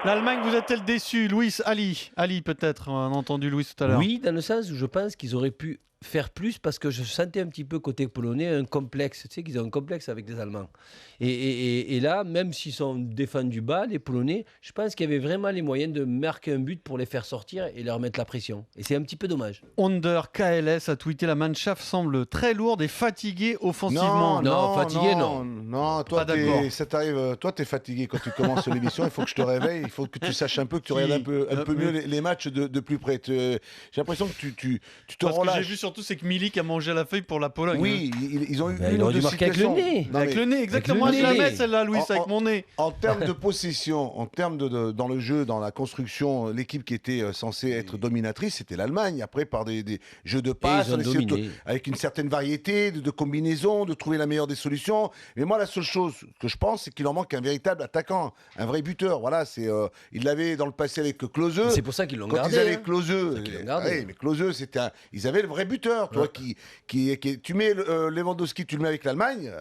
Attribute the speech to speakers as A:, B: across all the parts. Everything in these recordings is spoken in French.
A: L'Allemagne vous a-t-elle déçu? Louis, Ali peut-être, on a entendu Louis tout à l'heure.
B: Oui, dans le sens où je pense qu'ils auraient pu faire plus parce que je sentais un petit peu côté polonais un complexe, tu sais qu'ils ont un complexe avec les Allemands. Et là, même s'ils sont défendus bas, les Polonais, je pense qu'il y avait vraiment les moyens de marquer un but pour les faire sortir et leur mettre la pression. Et c'est un petit peu dommage.
A: Onder KLS a tweeté: la Mannschaft semble très lourde et fatiguée offensivement.
B: Non, fatigué, non.
C: Non, toi,
A: Pas d'accord.
C: ça t'arrive. Toi, t'es fatigué quand tu commences l'émission. Il faut que je te réveille. Il faut que tu saches un peu, que tu regardes un peu mieux les matchs de plus près. J'ai l'impression que tu te
A: Parce que
C: relâches.
A: j'ai vu surtout, c'est que Milik a mangé la feuille pour la Pologne.
C: Oui, ils ont eu
B: Ben,
C: une
B: ils
C: ou
B: auraient
C: deux
B: dû marquer avec le
C: situations.
B: nez.
C: Non,
A: Avec
C: mais
A: le nez, exactement. Moi,
B: le
A: je la
B: nez.
A: mets celle-là, Louis,
C: En-
A: avec mon nez.
C: En termes de possession, en termes dans le jeu, dans la construction, l'équipe qui était censée être dominatrice, c'était l'Allemagne. Après, par des jeux de passe,
B: ils ont
C: on essayait
B: dominé.
C: avec une certaine variété de combinaisons, de trouver la meilleure des solutions. Mais moi, la seule chose que je pense, c'est qu'il en manque un véritable attaquant, un vrai buteur. Voilà, il l'avait dans le passé avec Klose.
B: C'est pour ça qu'ils l'ont
C: Quand
B: gardé.
C: ils avaient
B: hein.
C: Klose,
B: C'est ça qu'ils l'ont gardé.
C: mais Klose, ils avaient le vrai buteur, toi, tu mets Lewandowski, tu le mets avec l'Allemagne,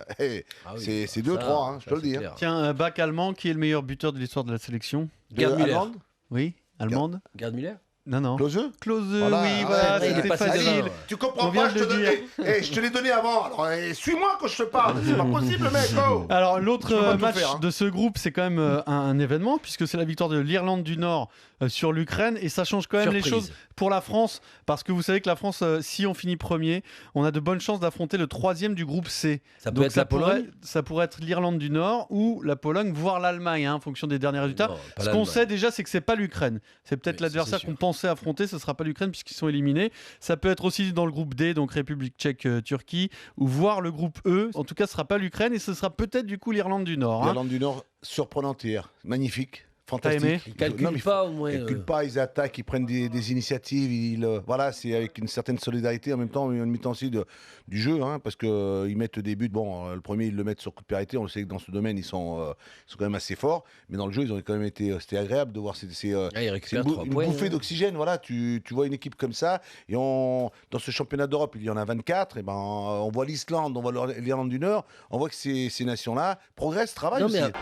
B: Ah oui,
C: c'est
B: ça,
C: 2-3, je
B: ça,
C: te le
B: c'est
C: dis.
B: clair.
A: Tiens, un bac allemand, qui est le meilleur buteur de l'histoire de la sélection?
B: Gerd Müller.
C: Allemande,
A: Oui, allemande?
B: Gerd Müller.
A: Non.
C: Klose.
A: Klose,
C: Voilà,
A: oui,
C: ouais,
A: voilà,
C: ouais,
B: il est
A: c'était
B: passé
A: facile.
B: devant.
C: Tu comprends
A: On vient
C: pas,
A: de le dire.
C: je te l'ai donné avant. Alors, suis-moi quand je te parle. C'est pas possible, mec. Oh.
A: Alors
C: Je peux
A: l'autre
C: pas tout
A: match
C: faire, hein.
A: de ce groupe, c'est quand même un événement, puisque c'est la victoire de l'Irlande du Nord sur l'Ukraine, et ça change quand même les
B: Surprise.
A: choses pour la France, parce que vous savez que la France, si on finit premier, on a de bonnes chances d'affronter le troisième du groupe C.
B: Ça peut
A: Donc
B: être la Pologne.
A: ça pourrait être l'Irlande du Nord ou la Pologne, voire l'Allemagne, hein, en fonction des derniers résultats.
B: Non, pas
A: Ce qu'on
B: l'Allemagne.
A: sait déjà, c'est que c'est pas l'Ukraine. C'est peut-être
B: Oui, ça,
A: l'adversaire
B: c'est
A: qu'on
B: sûr.
A: pensait affronter, ce sera pas l'Ukraine puisqu'ils sont éliminés. Ça peut être aussi dans le groupe D, donc République tchèque, Turquie, ou voire le groupe E. En tout cas, ce sera pas l'Ukraine et ce sera peut-être du coup l'Irlande du Nord. hein.
C: L'Irlande du Nord, surprenante hier. Magnifique.
A: T'as aimé?
C: Fantastique.
B: Ils calculent pas au moins.
C: Ils calculent pas, ils attaquent, ils prennent des initiatives. Voilà, c'est avec une certaine solidarité, en même temps, une mi-temps aussi du jeu, hein, parce qu'ils mettent des buts. Bon, le premier, ils le mettent sur coup de pied. On sait que dans ce domaine, ils sont quand même assez forts. Mais dans le jeu, ils ont quand même été. C'était agréable de voir.
B: Ils
C: C'est
B: récupèrent 3
C: une
B: points.
C: bouffée d'oxygène. Voilà, tu vois une équipe comme ça. Et dans ce championnat d'Europe, il y en a 24. Et ben, on voit l'Islande, on voit l'Irlande du Nord. On voit que ces nations-là progressent, travaillent
B: Non,
C: aussi.
B: mais